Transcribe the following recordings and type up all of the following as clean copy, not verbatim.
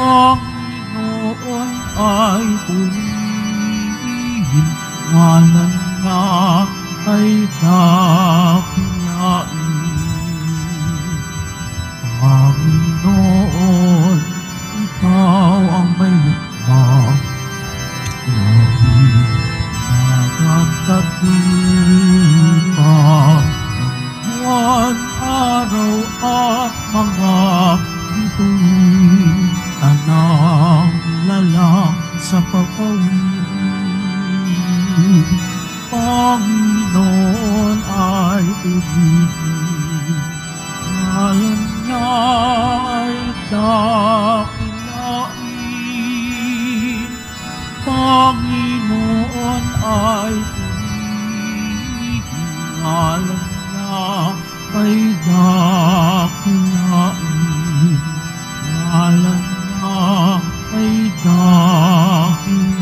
Panginoon ay purihin, ngalan nga ay dakilain. Panginoon, ikaw ang may likha, langit, dagat at lupa, buwan, araw at mga bituin, tanang lalang sa pagpawin. Panginoon ay purihin, ngalan niya ay dakilain. Panginoon ay purihin, ngalan niya ay dakilain. Ngalan niya ay dakilain.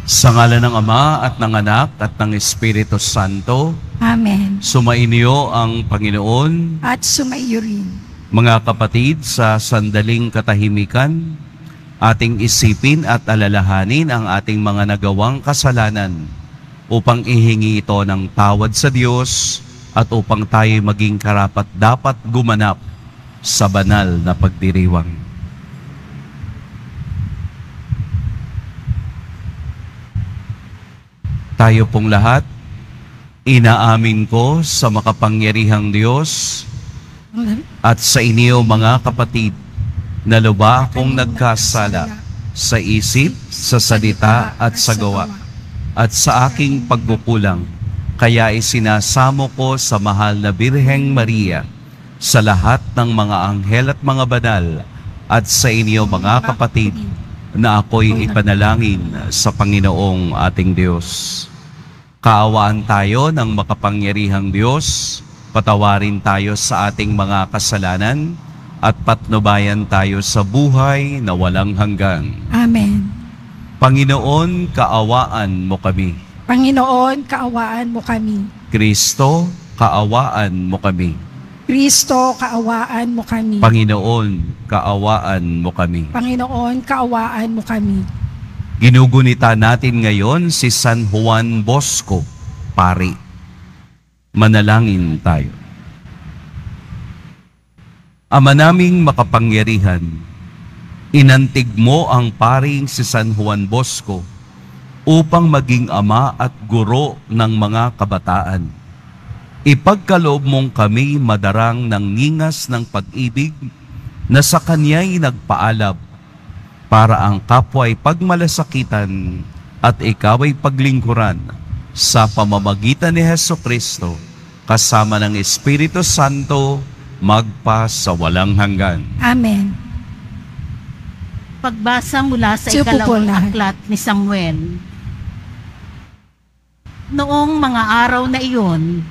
Sa ngalan ng Ama at ng Anak at ng Espiritu Santo. Amen. Sumainyo ang Panginoon. At sumaiyo rin. Mga kapatid, sa sandaling katahimikan, ating isipin at alalahanin ang ating mga nagawang kasalanan upang ihingi ito ng tawad sa Diyos at upang tayo maging karapat-dapat gumanap sa banal na pagdiriwang. Tayo pong lahat, inaamin ko sa makapangyarihang Diyos at sa inyo mga kapatid, na lubha akong nagkasala sa isip, sa salita at sa gawa, at sa aking pagkukulang. Kaya isinasamo ko sa mahal na Birheng Maria, sa lahat ng mga anghel at mga banal, at sa inyo mga kapatid, na ako'y ipanalangin sa Panginoong ating Diyos. Kaawaan tayo ng makapangyarihang Diyos, patawarin tayo sa ating mga kasalanan, at patnubayan tayo sa buhay na walang hanggan. Amen. Panginoon, kaawaan mo kami. Panginoon, kaawaan mo kami. Kristo, kaawaan mo kami. Kristo, kaawaan mo kami. Panginoon, kaawaan mo kami. Panginoon, kaawaan mo kami. Ginugunita natin ngayon si San Juan Bosco, pari. Manalangin tayo. Ama naming makapangyarihan, inantig mo ang paring si San Juan Bosco upang maging ama at guro ng mga kabataan. Ipagkaloob mong kami madarang ng ngingas ng pag-ibig na sa kanya'y nagpaalab para ang kapwa'y pagmalasakitan at ikaw'y paglingkuran sa pamamagitan ni Hesukristo kasama ng Espiritu Santo magpa sa walang hanggan. Amen. Pagbasa mula sa Siya po ikalawang po lahat. aklat ni Samuel. Noong mga araw na iyon,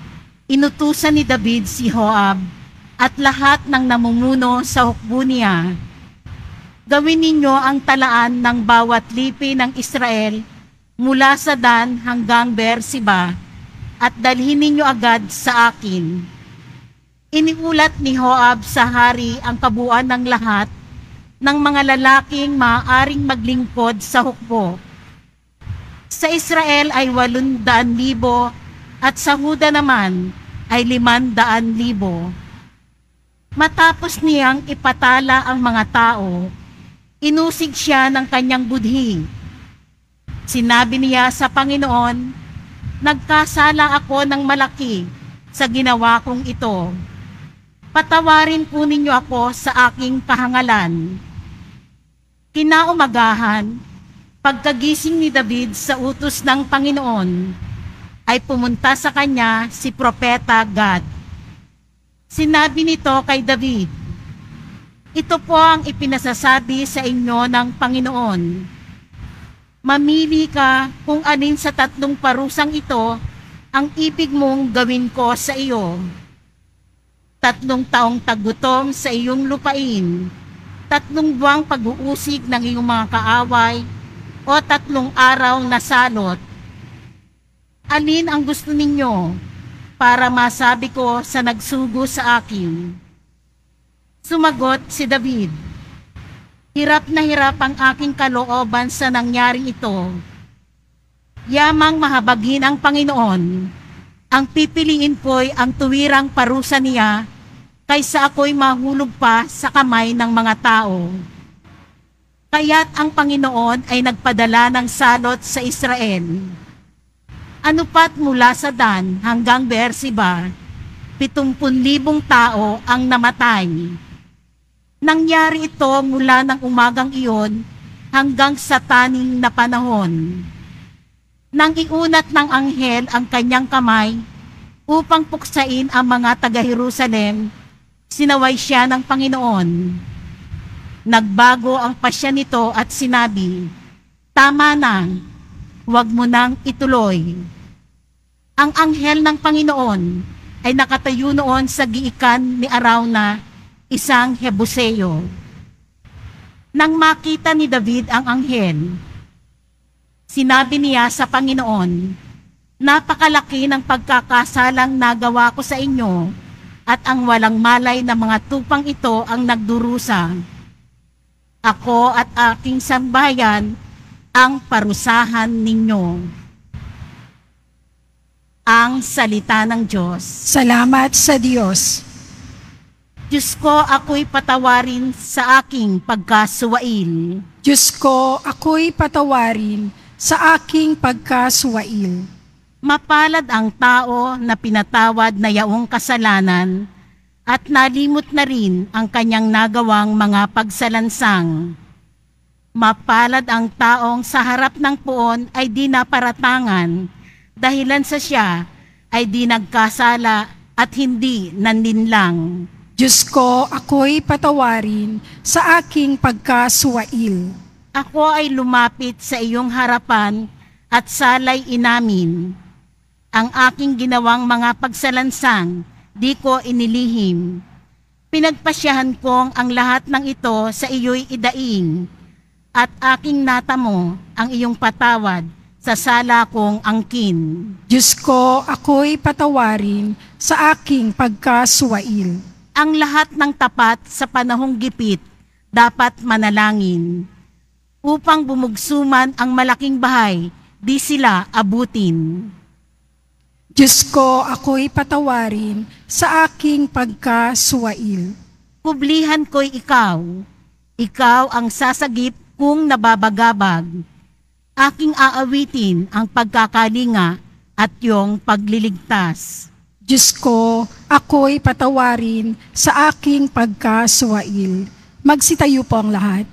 inutusan ni David si Joab at lahat ng namumuno sa hukbo niya, gawin ninyo ang talaan ng bawat lipi ng Israel mula sa Dan hanggang Beersheba at dalhin ninyo agad sa akin. Iniulat ni Joab sa hari ang kabuuan ng lahat ng mga lalaking maaaring maglingkod sa hukbo. Sa Israel ay 800,000 at sa Huda naman ay 500,000. Matapos niyang ipatala ang mga tao, inusig siya ng kanyang budhi. Sinabi niya sa Panginoon, nagkasala ako ng malaki sa ginawa kong ito. Patawarin po ninyo ako sa aking kahangalan. Kinaumagahan, pagkagising ni David sa utos ng Panginoon, ay pumunta sa kanya si Propeta Gad. Sinabi nito kay David, ito po ang ipinasasabi sa inyo ng Panginoon. Mamili ka kung alin sa 3 parusang ito ang ibig mong gawin ko sa iyo. 3 taong taggutom sa iyong lupain, 3 buwang pag-uusig ng iyong mga kaaway, o 3 araw na salot. Alin ang gusto ninyo para masabi ko sa nagsugo sa akin? Sumagot si David, "Hirap na hirap ang aking kalooban sa nangyaring ito. Yamang mahabagin ang Panginoon. Ang pipiliin ko'y ang tuwirang parusa niya kaysa ako'y mahulog pa sa kamay ng mga tao. Kaya't ang Panginoon ay nagpadala ng salot sa Israel. Ano pat mula sa Dan hanggang Beersheba, 70,000 tao ang namatay. Nangyari ito mula ng umagang iyon hanggang sa taning na panahon. Nang iunat ng anghel ang kanyang kamay upang puksain ang mga taga-Jerusalem, sinaway siya ng Panginoon. Nagbago ang pasya nito at sinabi, "Tama na, huwag mo nang ituloy." Ang anghel ng Panginoon ay nakatayo noon sa giikan ni Arauna, isang Hebuseo. Nang makita ni David ang anghel, sinabi niya sa Panginoon, "Napakalaki ng pagkakasalang nagawa ko sa inyo, at ang walang malay na mga tupang ito ang nagdurusa. Ako at aking sambayan ang parusahan ninyo." Ang salita ng Diyos. Salamat sa Diyos. Diyos ko, ako'y patawarin sa aking pagkasuwail. Diyos ko, ako'y patawarin sa aking pagkasuwail. Mapalad ang tao na pinatawad na yaong kasalanan at nalimot na rin ang kanyang nagawang mga pagsalansang. Mapalad ang taong sa harap ng puon ay di naparatangan, dahilan sa siya ay di nagkasala at hindi nanlinlang. Diyos ko, ako'y patawarin sa aking pagkasuwail. Ako ay lumapit sa iyong harapan at salay inamin. Ang aking ginawang mga pagsalansang, di ko inilihim. Pinagpasyahan kong ang lahat ng ito sa iyo'y idaing, at aking natamo ang iyong patawad sa sala kong angkin. Diyos ko, ako'y patawarin sa aking pagkasuwail. Ang lahat ng tapat sa panahong gipit dapat manalangin. Upang bumugsuman ang malaking bahay, di sila abutin. Diyos ko, ako'y patawarin sa aking pagkasuwail. Kublihan ko'y ikaw. Ikaw ang sasagip kung nababagabag. Aking aawitin ang pagkakalinga at iyong pagliligtas. Diyos ko, ako'y patawarin sa aking pagkasuwail. Magsitayo po ang lahat.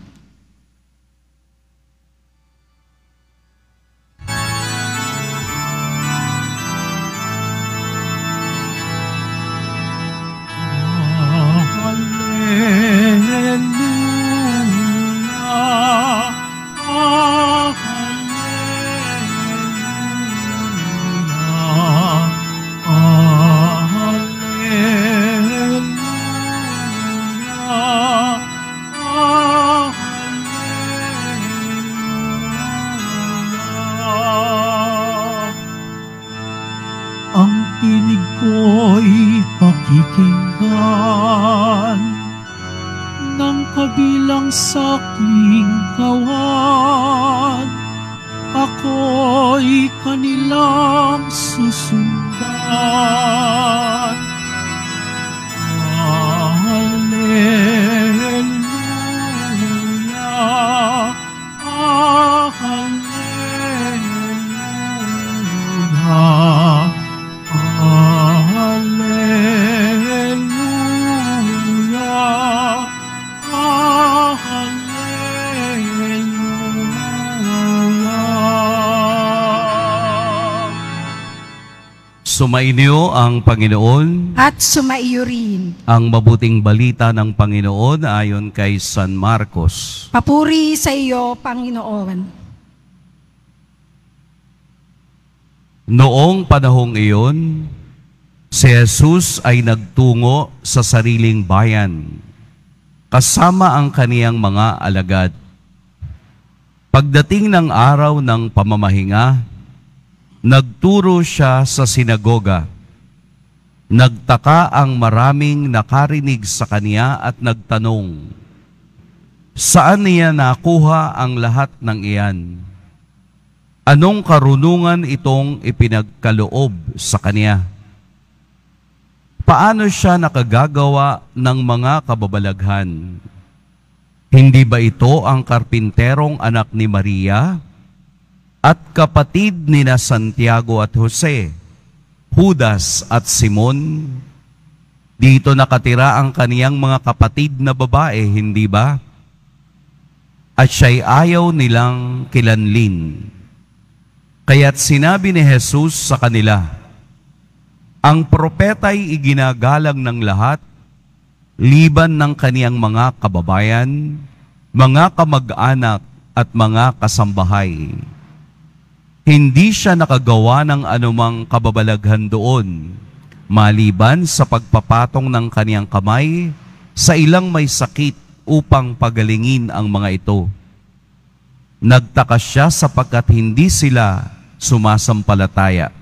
Ang tinig ko'y pakikinggan ng kabilang sa aking kawan. Ako'y kanilang susundan. Hallelujah, hallelujah. Hallelujah, hallelujah. Sumainyo ang Panginoon. At sumaiyo rin. Ang mabuting balita ng Panginoon ayon kay San Marcos. Papuri sa iyo, Panginoon. Noong panahong iyon, si Jesus ay nagtungo sa sariling bayan, kasama ang kaniyang mga alagad. Pagdating ng araw ng pamamahinga, nagturo siya sa sinagoga. Nagtaka ang maraming nakarinig sa kanya at nagtanong, saan niya nakuha ang lahat ng iyan? Anong karunungan itong ipinagkaloob sa kanya? Paano siya nakagagawa ng mga kababalaghan? Hindi ba ito ang karpinterong anak ni Maria at kapatid nina Santiago at Jose, Judas at Simon? Dito nakatira ang kaniyang mga kapatid na babae, hindi ba? At siya'y ayaw nilang kilanlin. Kaya't sinabi ni Jesus sa kanila, ang propeta'y iginagalang ng lahat, liban ng kaniyang mga kababayan, mga kamag-anak at mga kasambahay. Hindi siya nakagawa ng anumang kababalaghan doon, maliban sa pagpapatong ng kaniyang kamay sa ilang may sakit upang pagalingin ang mga ito. Nagtaka siya sapagkat hindi sila sumasampalataya.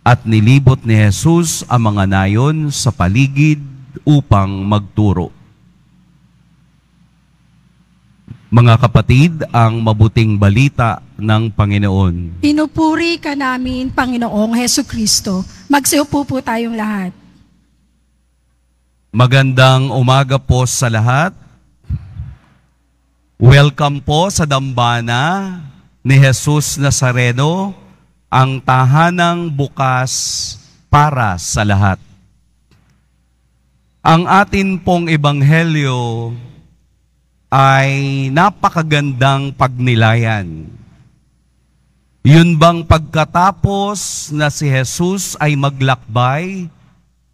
At nilibot ni Jesus ang mga nayon sa paligid upang magturo. Mga kapatid, ang mabuting balita ng Panginoon. Pinupuri ka namin, Panginoong Hesukristo. Magsiupo po tayong lahat. Magandang umaga po sa lahat. Welcome po sa dambana ni Jesus Nazareno, ang tahanang bukas para sa lahat. Ang atin pong ebanghelyo ay napakagandang pagnilayan. Yun bang pagkatapos na si Jesus ay maglakbay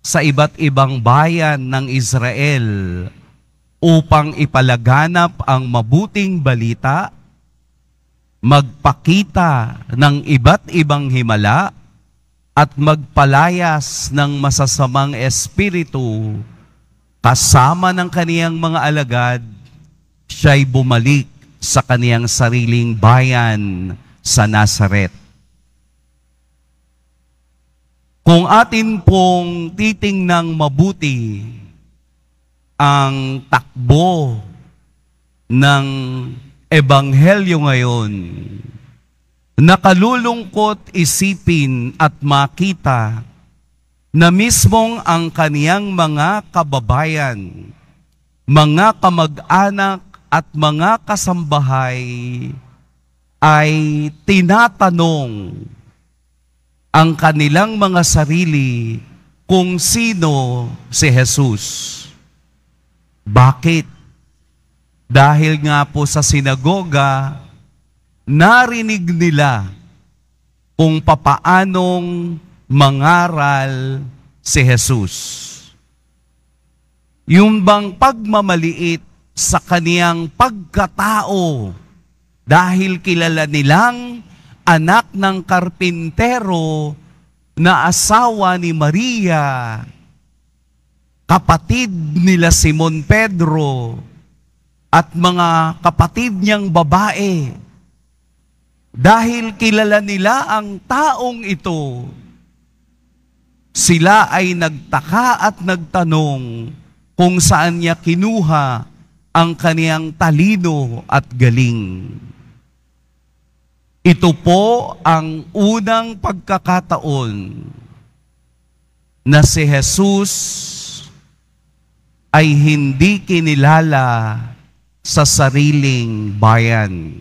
sa iba't ibang bayan ng Israel upang ipalaganap ang mabuting balita, magpakita ng iba't ibang himala, at magpalayas ng masasamang espiritu, kasama ng kaniyang mga alagad, siya'y bumalik sa kaniyang sariling bayan sa Nazaret. Kung atin pong titingnang mabuti ang takbo ng ebanghelyo ngayon, nakalulungkot isipin at makita na mismong ang kaniyang mga kababayan, mga kamag-anak at mga kasambahay ay tinatanong ang kanilang mga sarili kung sino si Jesus. Bakit? Dahil nga po sa sinagoga, narinig nila kung papaanong mangaral si Jesus. Yung bang pagmamaliit sa kaniyang pagkatao, dahil kilala nilang anak ng karpintero na asawa ni Maria, kapatid nila Simon Pedro, at mga kapatid niyang babae. Dahil kilala nila ang taong ito, sila ay nagtaka at nagtanong kung saan niya kinuha ang kaniyang talino at galing. Ito po ang unang pagkakataon na si Jesus ay hindi kinilala sa sariling bayan.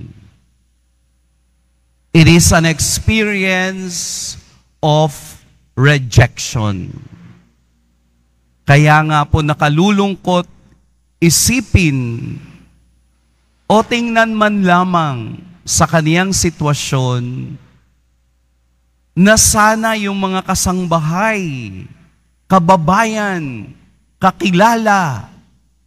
It is an experience of rejection. Kaya nga po nakalulungkot isipin o tingnan man lamang sa kaniyang sitwasyon na sana yung mga kasangbahay, kababayan, kakilala,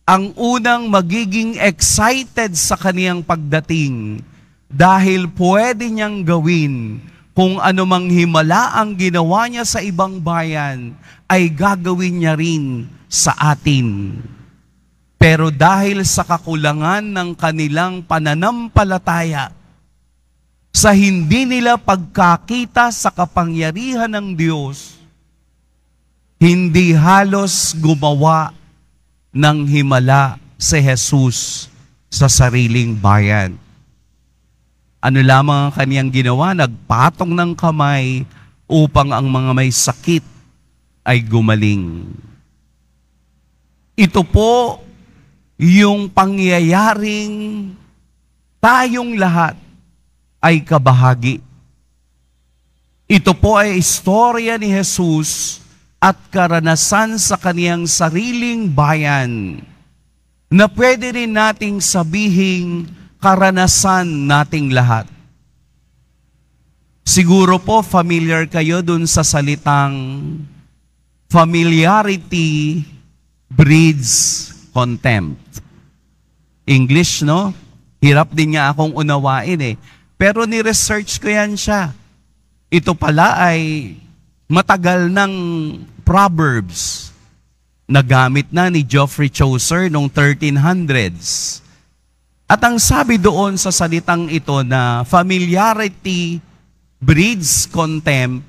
ang unang magiging excited sa kaniyang pagdating dahil pwede niyang gawin kung anumang himala ang ginawa niya sa ibang bayan ay gagawin niya rin sa atin. Pero dahil sa kakulangan ng kanilang pananampalataya, sa hindi nila pagkakita sa kapangyarihan ng Diyos, Hindi halos gumawa ng himala si Jesus sa sariling bayan. Ano lamang ang kaniyang ginawa? Nagpatong ng kamay upang ang mga may sakit ay gumaling. Ito po yung pangyayaring tayong lahat ay kabahagi. Ito po ay istorya ni Jesus at karanasan sa kaniyang sariling bayan na pwede rin nating sabihing karanasan nating lahat. Siguro po familiar kayo dun sa salitang familiarity breeds contempt. English, no? Hirap din nga akong unawain eh. Pero ni-research ko yan siya. Ito pala ay matagal ng Proverbs na gamit na ni Geoffrey Chaucer noong 1300s. At ang sabi doon sa salitang ito na familiarity breeds contempt,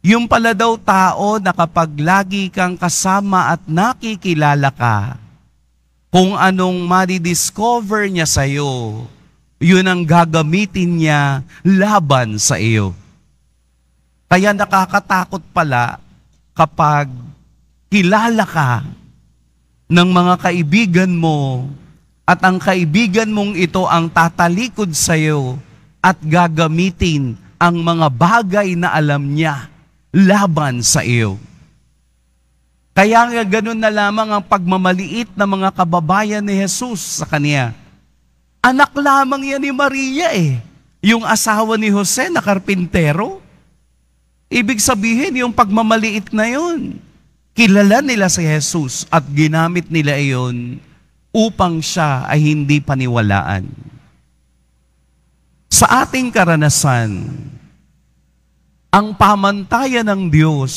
yung pala daw tao na kapag lagi kang kasama at nakikilala ka, kung anong madidiscover niya sa iyo, yun ang gagamitin niya laban sa iyo. Kaya nakakatakot pala kapag kilala ka ng mga kaibigan mo at ang kaibigan mong ito ang tatalikod sa iyo at gagamitin ang mga bagay na alam niya laban sa iyo. Kaya nga ganun na lamang ang pagmamaliit ng mga kababayan ni Jesus sa kaniya. Anak lamang yan ni Maria eh. Yung asawa ni Jose na karpintero. Ibig sabihin yung pagmamaliit na yun. Kilala nila si Jesus at ginamit nila iyon upang siya ay hindi paniwalaan. Sa ating karanasan, ang pamantayan ng Diyos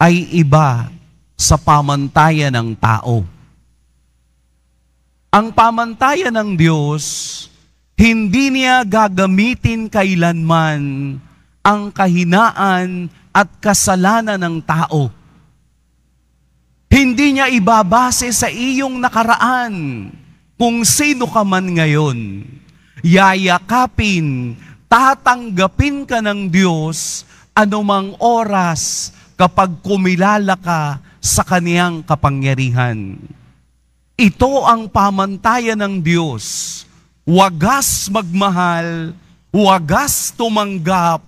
ay iba sa pamantayan ng tao. Ang pamantayan ng Diyos, hindi niya gagamitin kailanman ang kahinaan at kasalanan ng tao. Hindi niya ibabase sa iyong nakaraan kung sino ka man ngayon. Yayakapin, tatanggapin ka ng Diyos anumang oras kapag kumilala ka sa kaniyang kapangyarihan. Ito ang pamantayan ng Diyos. Wagas magmahal, wagas tumanggap,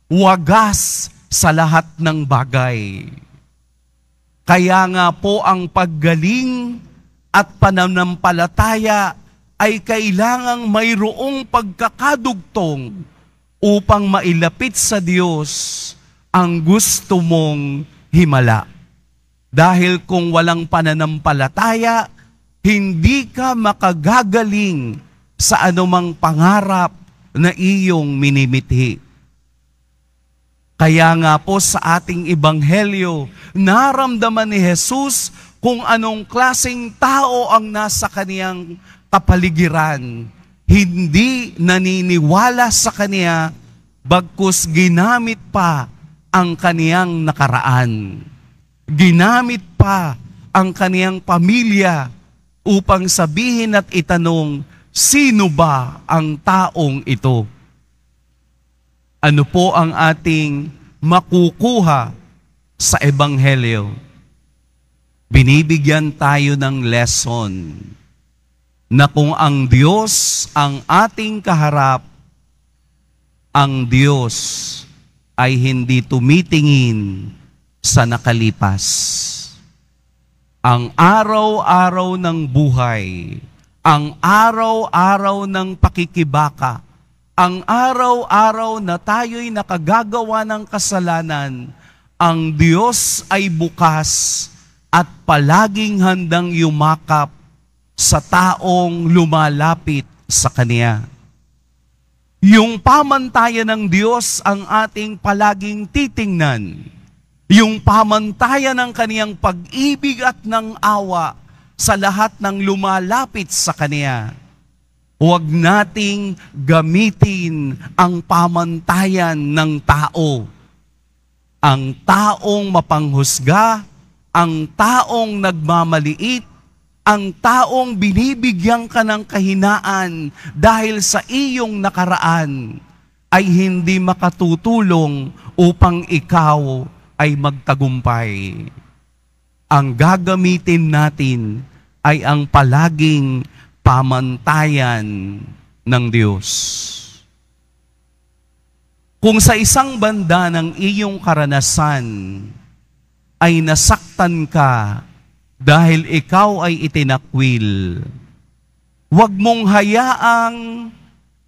wagas sa lahat ng bagay. Kaya nga po ang paggaling at pananampalataya ay kailangang mayroong pagkakadugtong upang mailapit sa Diyos ang gusto mong himala. Dahil kung walang pananampalataya, hindi ka makagagaling sa anumang pangarap na iyong minimithi. Kaya nga po sa ating ebanghelyo, naramdaman ni Jesus kung anong klaseng tao ang nasa kaniyang kapaligiran. Hindi naniniwala sa kaniya, bagkus ginamit pa ang kaniyang nakaraan. Ginamit pa ang kaniyang pamilya upang sabihin at itanong, sino ba ang taong ito? Ano po ang ating makukuha sa ebanghelyo? Binibigyan tayo ng lesson na kung ang Diyos ang ating kaharap, ang Diyos ay hindi tumitingin sa nakalipas. Ang araw-araw ng buhay, ang araw-araw ng pakikibaka, ang araw-araw na tayo'y nakagagawa ng kasalanan, ang Diyos ay bukas at palaging handang yumakap sa taong lumalapit sa Kaniya. Yung pamantayan ng Diyos ang ating palaging titingnan. Yung pamantayan ng Kaniyang pag-ibig at ng awa sa lahat ng lumalapit sa Kaniya. Huwag nating gamitin ang pamantayan ng tao. ang taong mapanghusga, ang taong nagmamaliit, ang taong binibigyan ka ng kahinaan dahil sa iyong nakaraan ay hindi makatutulong upang ikaw ay magtagumpay. Ang gagamitin natin ay ang palaging pamantayan ng Diyos. Kung sa isang banda ng iyong karanasan ay nasaktan ka dahil ikaw ay itinakwil, huwag mong hayaang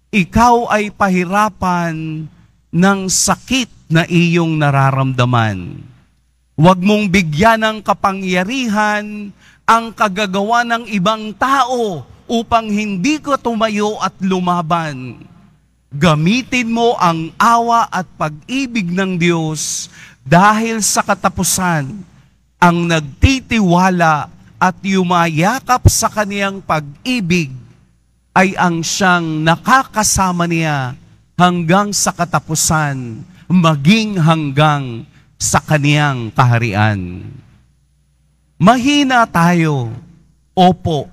ikaw ay pahirapan ng sakit na iyong nararamdaman. Huwag mong bigyan ng kapangyarihan ang kagagawa ng ibang tao upang hindi ka tumayo at lumaban. Gamitin mo ang awa at pag-ibig ng Diyos dahil sa katapusan, ang nagtitiwala at yumayakap sa kaniyang pag-ibig ay ang siyang nakakasama niya hanggang sa katapusan, maging hanggang sa kaniyang kaharian. Mahina tayo, opo,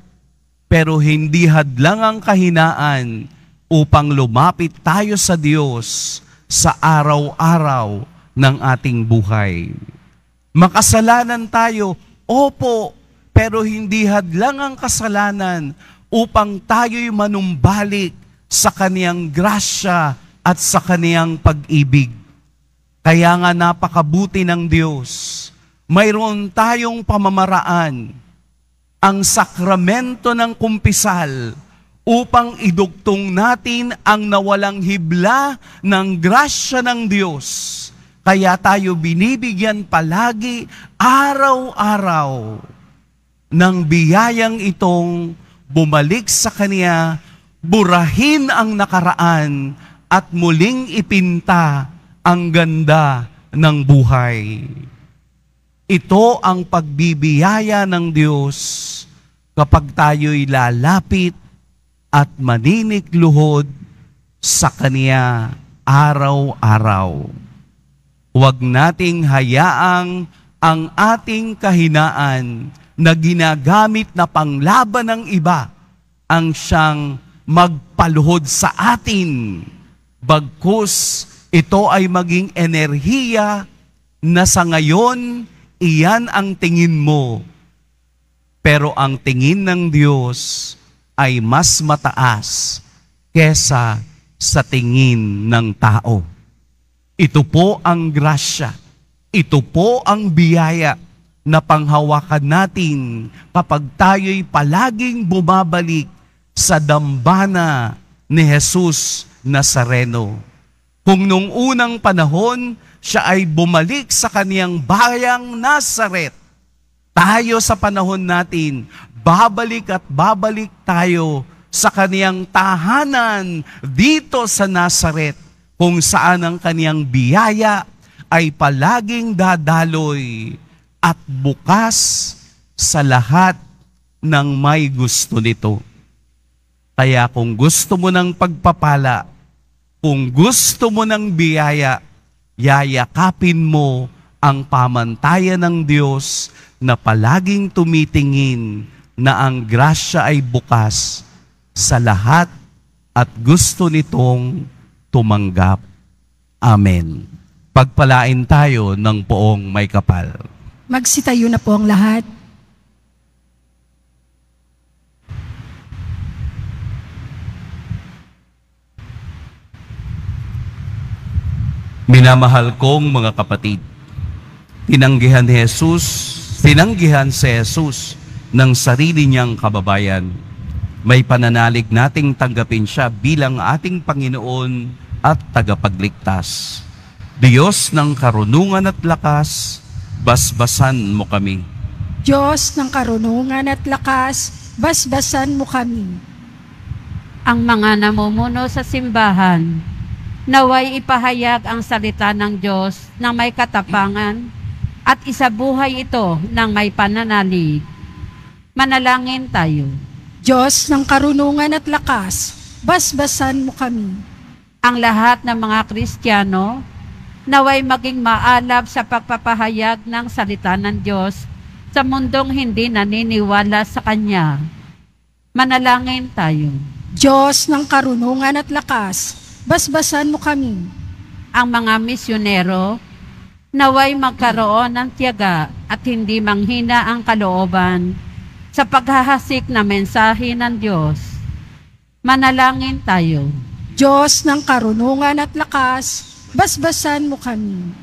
pero hindi hadlang ang kahinaan upang lumapit tayo sa Diyos sa araw-araw ng ating buhay. Makasalanan tayo, opo, pero hindi hadlang ang kasalanan upang tayo'y manumbalik sa kaniyang grasya at sa kaniyang pag-ibig. Kaya nga napakabuti ng Diyos, mayroon tayong pamamaraan, ang sakramento ng kumpisal, upang idugtong natin ang nawalang hibla ng grasya ng Diyos. Kaya tayo binibigyan palagi araw-araw ng biyayang itong bumalik sa Kanya, burahin ang nakaraan at muling ipinta ang ganda ng buhay. Ito ang pagbibiyaya ng Diyos kapag tayo'y lalapit at maninikluhod sa Kanya araw-araw. Huwag nating hayaang ang ating kahinaan na ginagamit na panglaban ng iba ang siyang magpaluhod sa atin. Bagkus ito ay maging enerhiya na sa ngayon iyan ang tingin mo. Pero ang tingin ng Diyos ay mas mataas kesa sa tingin ng tao. Ito po ang grasya, ito po ang biyaya na panghawakan natin kapag tayo'y palaging bumabalik sa dambana ni Jesus Nazareno. Kung nung unang panahon, siya ay bumalik sa kaniyang bayang Nazaret, tayo sa panahon natin, babalik at babalik tayo sa kaniyang tahanan dito sa Nazaret, kung saan ang kaniyang biyaya ay palaging dadaloy at bukas sa lahat ng may gusto nito. Kaya kung gusto mo ng pagpapala, kung gusto mo ng biyaya, yayakapin mo ang pamantayan ng Diyos na palaging tumitingin na ang grasya ay bukas sa lahat at gusto nitong tumanggap. Amen. Pagpalain tayo ng poong may kapal. Magsitayo na po ang lahat. Minamahal kong mga kapatid, tinanggihan si Jesus ng sarili niyang kababayan. May pananalig nating tanggapin siya bilang ating Panginoon at tagapagligtas. Diyos ng karunungan at lakas, basbasan mo kami. Diyos ng karunungan at lakas, basbasan mo kami. Ang mga namumuno sa simbahan, naway ipahayag ang salita ng Diyos na may katapangan at isabuhay ito ng may pananalig. Manalangin tayo. Diyos ng karunungan at lakas, basbasan mo kami. Ang lahat ng mga Kristiyano, naway maging maalab sa pagpapahayag ng salita ng Diyos sa mundong hindi naniniwala sa Kanya. Manalangin tayo. Diyos ng karunungan at lakas, basbasan mo kami. Ang mga misyonero, naway magkaroon ng tiyaga at hindi manghina ang kalooban sa paghahasik na mensahe ng Diyos. Manalangin tayo. Diyos ng karunungan at lakas, basbasan mo kami.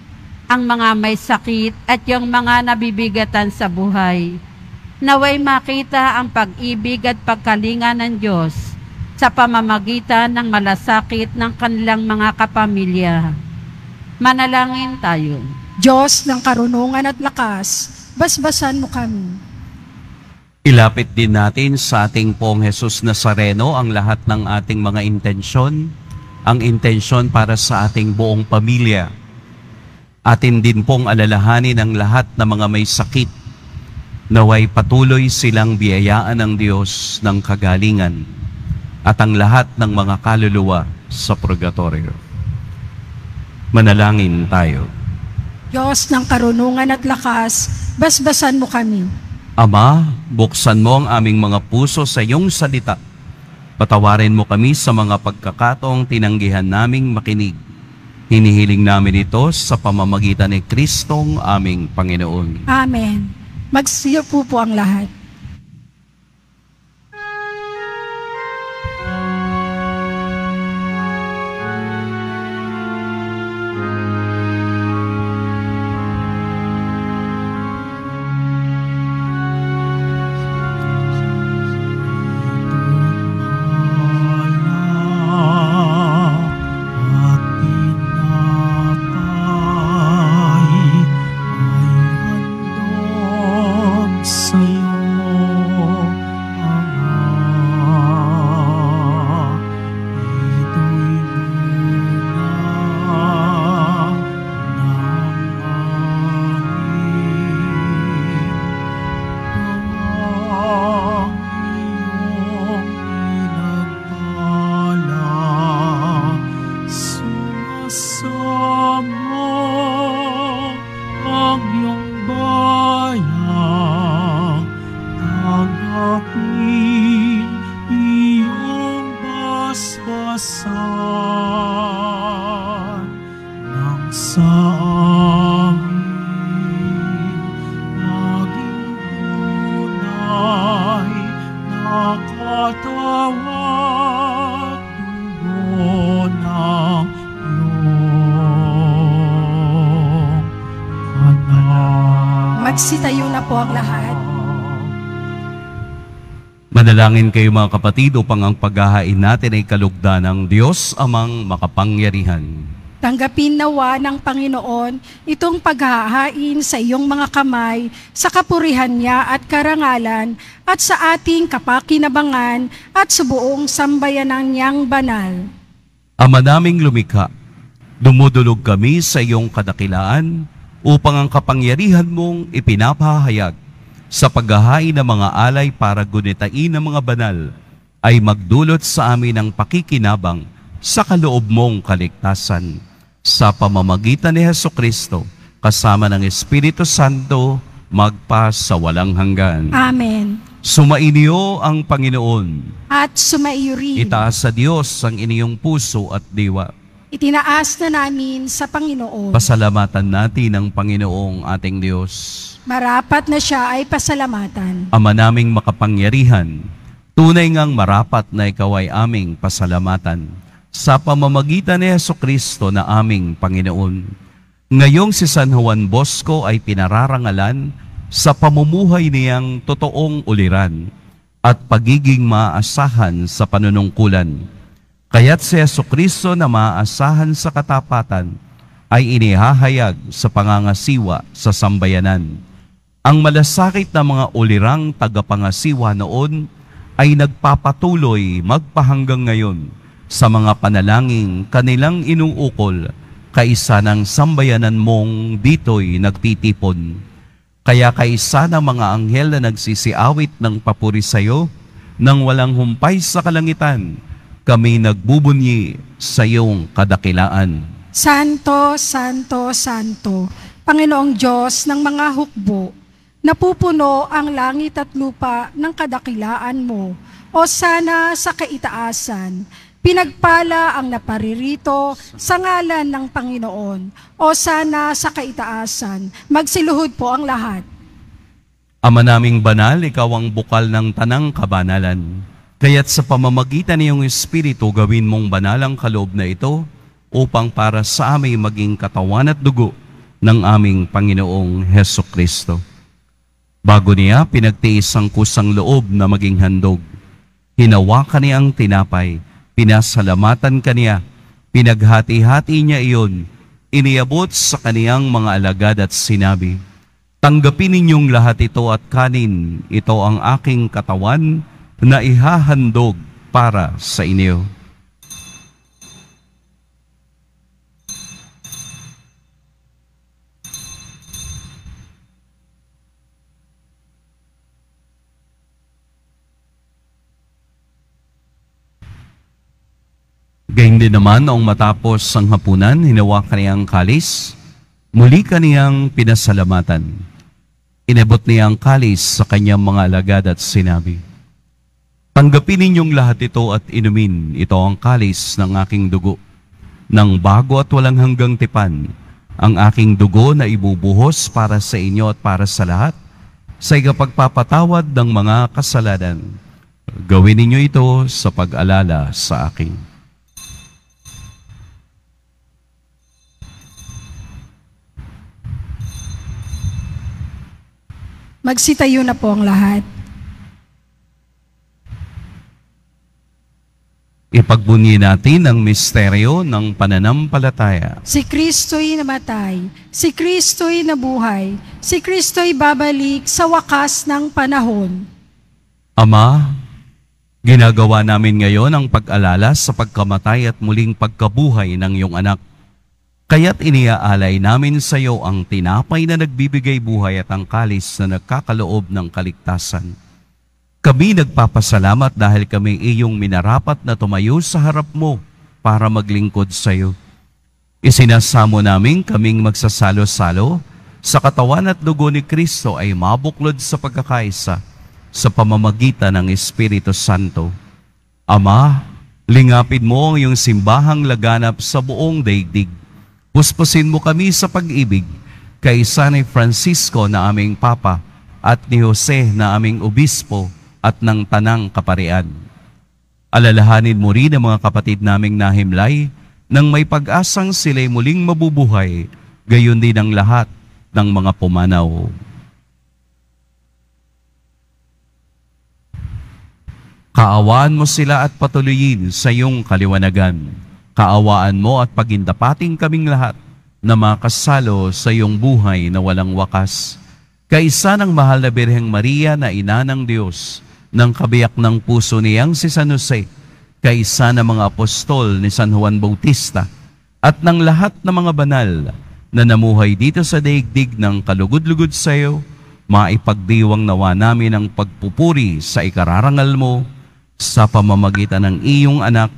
Ang mga may sakit at yung mga nabibigatan sa buhay, naway makita ang pag-ibig at pagkalinga ng Diyos sa pamamagitan ng malasakit ng kanilang mga kapamilya. Manalangin tayo. Diyos ng karunungan at lakas, basbasan mo kami. Ilapit din natin sa ating Poong Jesus Nazareno ang lahat ng ating mga intensyon, ang intensyon para sa ating buong pamilya. Atin din pong alalahanin ang lahat ng mga may sakit, naway patuloy silang biyayaan ng Diyos ng kagalingan at ang lahat ng mga kaluluwa sa purgatorio. Manalangin tayo. Diyos ng karunungan at lakas, basbasan mo kami. Ama, buksan mo ang aming mga puso sa iyong salita. Patawarin mo kami sa mga pagkakataong tinanggihan naming makinig. Hinihiling namin ito sa pamamagitan ni Kristong aming Panginoon. Amen. Magsiupo po ang lahat. Magsitayo na po ang lahat. Manalangin kayo mga kapatid upang ang paghahain natin ay kalugdan ng Diyos amang makapangyarihan. Tanggapin nawa ng Panginoon itong paghahain sa iyong mga kamay sa kapurihan niya at karangalan at sa ating kapakinabangan at sa buong sambayanan niyang banal. Ama naming lumikha, dumudulog kami sa iyong kadakilaan upang ang kapangyarihan mong ipinapahayag sa paghahain ng mga alay para gunitain ng mga banal ay magdulot sa amin ng pakikinabang sa kaloob mong kaligtasan. Sa pamamagitan ni Hesukristo, kasama ng Espiritu Santo, magpa sa walang hanggan. Amen. Sumainyo ang Panginoon. At sumaiyo rin. Itaas sa Diyos ang inyong puso at diwa. Itinaas na namin sa Panginoon. Pasalamatan natin ang Panginoong ating Diyos. Marapat na siya ay pasalamatan. Ama naming makapangyarihan, tunay ngang marapat na ikaw ay aming pasalamatan sa pamamagitan ni Hesukristo na aming Panginoon. Ngayong si San Juan Bosco ay pinararangalan sa pamumuhay niyang totoong uliran at pagiging maasahan sa panunungkulan. Kaya't si Hesukristo na maasahan sa katapatan ay inihahayag sa pangangasiwa sa sambayanan. Ang malasakit na mga ulirang tagapangasiwa noon ay nagpapatuloy magpahanggang ngayon sa mga panalangin kanilang inuukol kaisa ng sambayanan mong dito'y nagtitipon. Kaya kaisa ng mga anghel na nagsisiawit ng papuri sa iyo nang walang humpay sa kalangitan, kami nagbubunyi sa iyong kadakilaan. Santo, Santo, Santo, Panginoong Diyos ng mga hukbo, napupuno ang langit at lupa ng kadakilaan mo, o sana sa kaitaasan. Pinagpala ang naparirito sa ngalan ng Panginoon, o sana sa kaitaasan. Magsiluhod po ang lahat. Ama naming banal, ikaw ang bukal ng tanang kabanalan. Kaya't sa pamamagitan ng iyong Espiritu, gawin mong banal ang kaloob na ito, upang para sa amin maging katawan at dugo ng aming Panginoong Heso Kristo. Bago niya pinagtiis ang kusang loob na maging handog, hinawakan niya ang tinapay, pinasalamatan kaniya, pinaghati-hati niya iyon, iniabot sa kaniyang mga alagad at sinabi, "Tanggapin ninyong lahat ito at kanin, ito ang aking katawan na ihahandog para sa inyo." Gayun din naman noong matapos ang hapunan, hinawakan niya ang kalis, muli kaniyang pinasalamatan. Inabot niya ang kalis sa kanyang mga alagad at sinabi, "Tanggapin ninyong lahat ito at inumin, ito ang kalis ng aking dugo, ng bago at walang hanggang tipan, ang aking dugo na ibubuhos para sa inyo at para sa lahat, sa ikapagpapatawad ng mga kasalanan. Gawin ninyo ito sa pag-alala sa akin." Magsitayo na po ang lahat. Ipagbunyi natin ang misteryo ng pananampalataya. Si Kristo'y namatay, si Kristo'y nabuhay, si Kristo'y babalik sa wakas ng panahon. Ama, ginagawa namin ngayon ang pag-alala sa pagkamatay at muling pagkabuhay ng iyong anak. Kaya't iniaalay namin sa iyo ang tinapay na nagbibigay buhay at ang kalis na nagkakaloob ng kaligtasan. Kami nagpapasalamat dahil kami iyong minarapat na tumayo sa harap mo para maglingkod sa iyo. Isinasamo namin kaming magsasalo-salo sa katawan at dugo ni Kristo ay mabuklod sa pagkakaisa sa pamamagitan ng Espiritu Santo. Ama, lingapin mo ang iyong simbahang laganap sa buong daigdig. Puspusin mo kami sa pag-ibig kay San Francisco na aming Papa at ni Jose na aming Obispo at ng Tanang Kaparian. Alalahanin mo rin ang mga kapatid naming nahimlay nang may pag-asang sila'y muling mabubuhay, gayon din ang lahat ng mga pumanaw. Kaawaan mo sila at patuloyin sa iyong kaliwanagan. Kaawaan mo at pagindapating kaming lahat na makasalo sa iyong buhay na walang wakas. Kaisa ng mahal na Birheng Maria na ina ng Diyos, ng kabiyak ng puso niyang si San Jose, kaisa ng mga apostol ni San Juan Bautista, at ng lahat ng mga banal na namuhay dito sa daigdig ng kalugod-lugod sa iyo, maipagdiwang nawa namin ang pagpupuri sa ikararangal mo sa pamamagitan ng iyong anak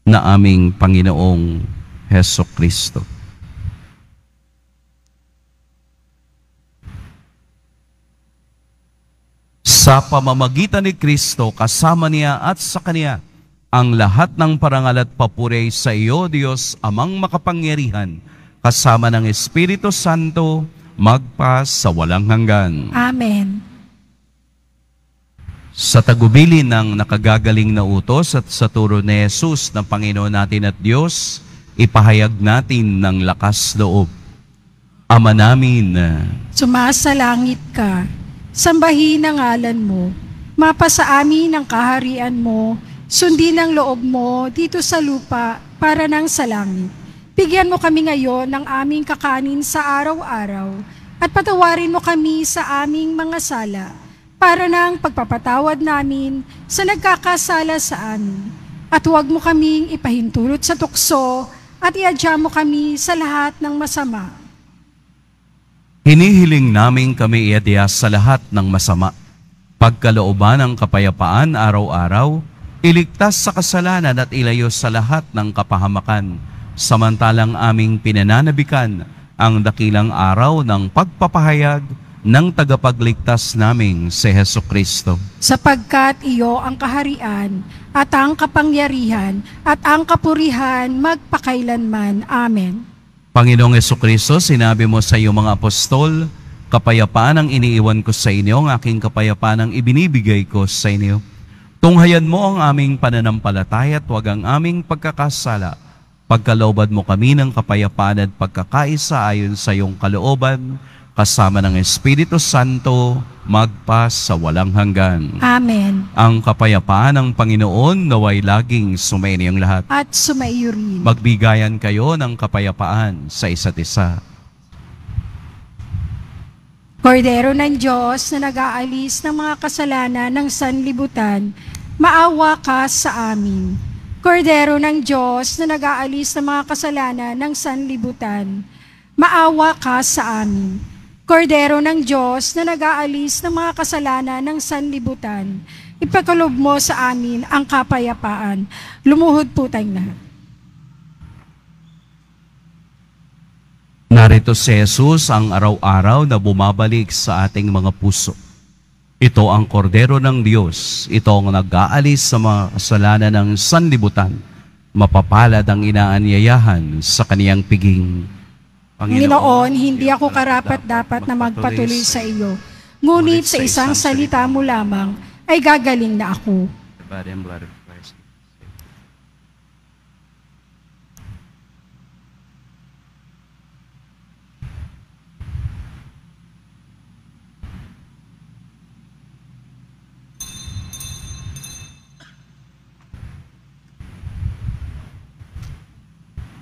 na aming Panginoong Heso Kristo. Sa pamamagitan ni Kristo, kasama niya at sa Kanya, ang lahat ng parangal at papuri sa iyo, Diyos, Amang makapangyarihan, kasama ng Espiritu Santo, magpa sa walang hanggan. Amen. Sa tagubilin ng nakagagaling na utos at sa turo ni Jesus na Panginoon natin at Diyos, ipahayag natin ng lakas loob. Ama namin, Sumasalangit ka, sambahin ang ngalan mo, mapasa amin ang kaharian mo, sundin ang loob mo dito sa lupa para nang sa langit. Bigyan mo kami ngayon ng aming kakanin sa araw-araw at patawarin mo kami sa aming mga sala para ng pagpapatawad namin sa nagkakasala sa amin. At huwag mo kaming ipahintulot sa tukso at iadya mo kami sa lahat ng masama. hinihiling namin kami iadya sa lahat ng masama. Pagkalooban ng kapayapaan araw-araw, iligtas sa kasalanan at ilayo sa lahat ng kapahamakan, samantalang aming pinananabikan ang dakilang araw ng pagpapahayag ng tagapagligtas naming si Hesukristo. Sapagkat iyo ang kaharian at ang kapangyarihan at ang kapurihan magpakailanman. Amen. Panginoong Hesukristo, sinabi mo sa iyong mga apostol, kapayapaan ang iniiwan ko sa inyo, ang aking kapayapaan ang ibinibigay ko sa inyo. Tunghayan mo ang aming pananampalataya at huwag ang aming pagkakasala. Pagkalooban mo kami ng kapayapaan at pagkakaisa ayon sa iyong kalooban, kasama ng Espiritu Santo, magpa sa walang hanggan. Amen. Ang kapayapaan ng Panginoon naway laging sumainiyong lahat. At sumaiyo rin. Magbigayan kayo ng kapayapaan sa isa't isa. Kordero ng Diyos na nag-aalis ng mga kasalanan ng sanlibutan, maawa ka sa amin. Kordero ng Diyos na nag-aalis ng mga kasalanan ng sanlibutan, maawa ka sa amin. Kordero ng Diyos na nag-aalis ng mga kasalanan ng sanlibutan, ipagkaloob mo sa amin ang kapayapaan. Lumuhod po tayong lahat. Narito si Jesus ang araw-araw na bumabalik sa ating mga puso. Ito ang kordero ng Diyos. Ito ang nag-aalis sa mga kasalanan ng sanlibutan. Mapapalad ang inaanyayahan sa kaniyang piging. Panginoon, hindi ako karapat-dapat na magpatuloy sa iyo. Ngunit sa isang salita mo lamang ay gagaling na ako. The body and blood of Christ.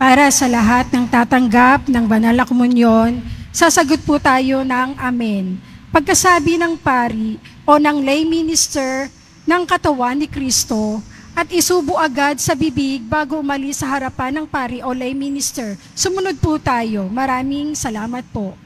Para sa lahat ng tatanggap ng banal na komunyon, sasagot po tayo ng Amen. Pagkasabi ng pari o ng lay minister ng katawan ni Kristo at isubo agad sa bibig bago umalis sa harapan ng pari o lay minister. Sumunod po tayo. Maraming salamat po.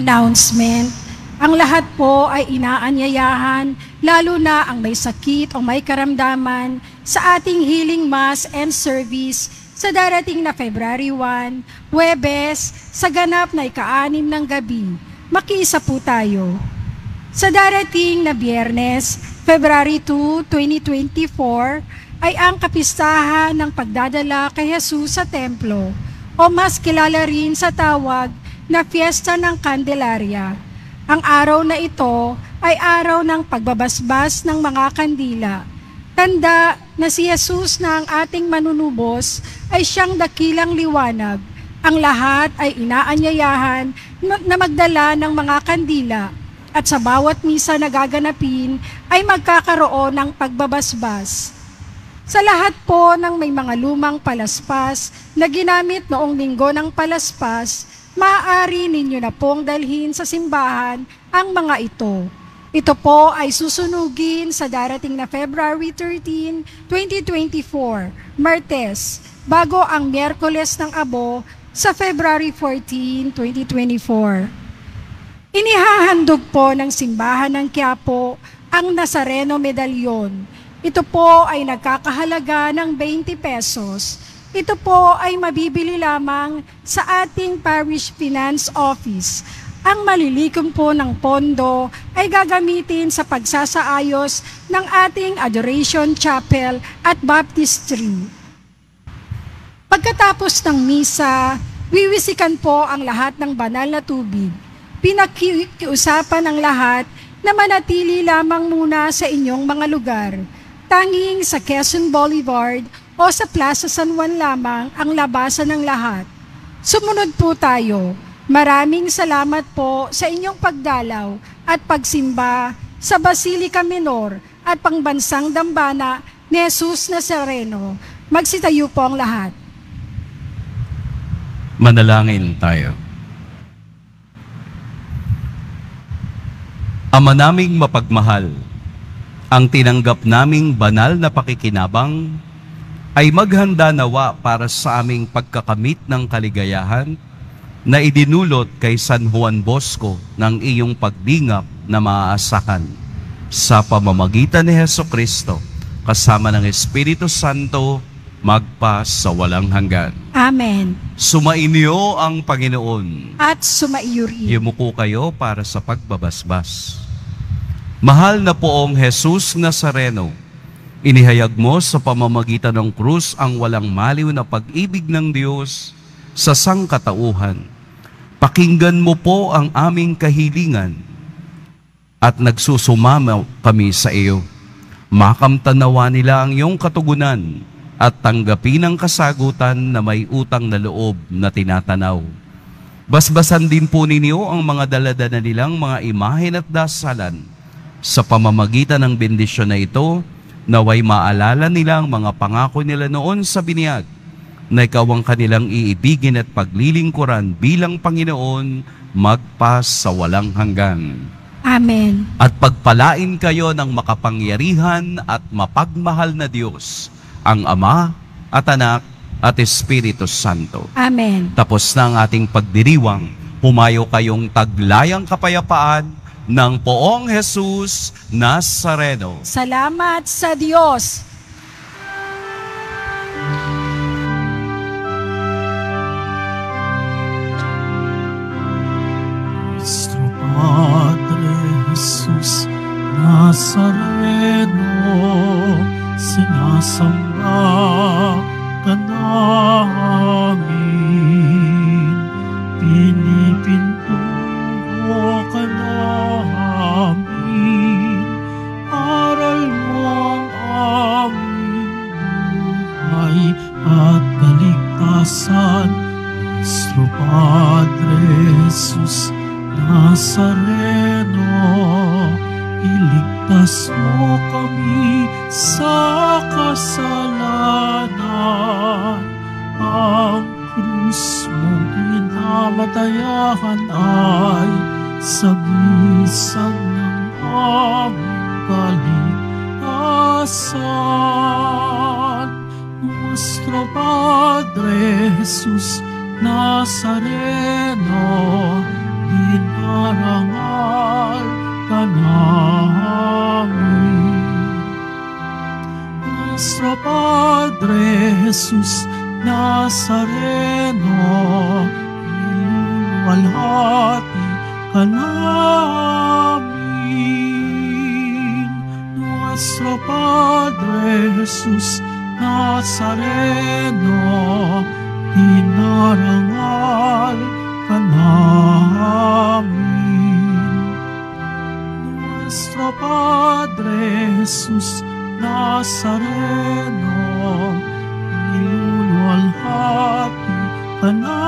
Announcement. Ang lahat po ay inaanyayahan, lalo na ang may sakit o may karamdaman, sa ating healing mass and service sa darating na February 1, Huwebes, sa ganap na ika-6 ng gabi. Makiisa po tayo. Sa darating na Biyernes, February 2, 2024, ay ang kapistahan ng pagdadala kay Jesus sa templo, o mas kilala rin sa tawag na Fiesta ng Candelaria. Ang araw na ito ay araw ng pagbabasbas ng mga kandila. Tanda na si Jesus na ang ating manunubos ay siyang dakilang liwanag. Ang lahat ay inaanyayahan na magdala ng mga kandila at sa bawat misa na gaganapin ay magkakaroon ng pagbabasbas. Sa lahat po ng may mga lumang palaspas na ginamit noong linggo ng palaspas, maaari ninyo na pong dalhin sa simbahan ang mga ito. Ito po ay susunugin sa darating na February 13, 2024, Martes, bago ang Miyerkules ng Abo sa February 14, 2024. Inihahandog po ng simbahan ng Quiapo ang Nazareno Medalyon. Ito po ay nagkakahalaga ng 20 pesos. Ito po ay mabibili lamang sa ating Parish Finance Office. Ang malilikom po ng pondo ay gagamitin sa pagsasaayos ng ating Adoration Chapel at Baptistry. Pagkatapos ng misa, wiwisikan po ang lahat ng banal na tubig. Pinakiusapan ng lahat na manatili lamang muna sa inyong mga lugar. Tanging sa Quezon Boulevard o sa Plaza San Juan lamang ang labasan ng lahat. Sumunod po tayo. Maraming salamat po sa inyong pagdalaw at pagsimba sa Basilica Minor at Pangbansang Dambana ni Jesus Nazareno. Magsitayo po ang lahat. Manalangin tayo. Ama naming mapagmahal, ang tinanggap naming banal na pakikinabang ay maghanda nawa para sa aming pagkakamit ng kaligayahan na idinulot kay San Juan Bosco ng iyong pagdingap na maaasahan sa pamamagitan ni Hesukristo kasama ng Espiritu Santo magpa sa walang hanggan. Amen. Sumainyo ang Panginoon. At sumaiyo rin. Yumuko kayo para sa pagbabasbas. Mahal na poong Jesus Nazareno, inihayag mo sa pamamagitan ng krus ang walang maliw na pag-ibig ng Diyos sa sangkatauhan. Pakinggan mo po ang aming kahilingan at nagsusumama kami sa iyo. Makamtanawa nila ang iyong katugunan at tanggapin ang kasagutan na may utang na loob na tinatanaw. Basbasan din po ninyo ang mga daladala nilang mga imahen at dasalan. Sa pamamagitan ng bendisyon na ito, naway maalala nila ang mga pangako nila noon sa biniyag, na ikaw ang kanilang iibigin at paglilingkuran bilang Panginoon magpa sa walang hanggan. Amen. At pagpalain kayo ng makapangyarihan at mapagmahal na Diyos, ang Ama at Anak at Espiritu Santo. Amen. Tapos na ang ating pagdiriwang, humayo kayong taglayang kapayapaan ng poong Jesus Nazareno. Salamat sa Diyos. Nuestro Padre Jesus Nazareno, sinasamba ka namin, pinipintuho ka namin, aral mo ang aming buhay at kaligtasan. Nuestro Padre Jesus Nazareno, iligtas mo kami sa kasalanan. Ang krus mong pinamatayan ay sagisag ng aming kaligtasan. Nuestro Padre Jesus Nazareno, dinarangal ka namin. Nuestro Padre Jesus Nazareno, niluluwalhati ka namin. Nuestro Padre Jesus Nazareno, dinarangal ka namin. Nuestro Padre Jesus Nazareno, niluluwalhati ka namin.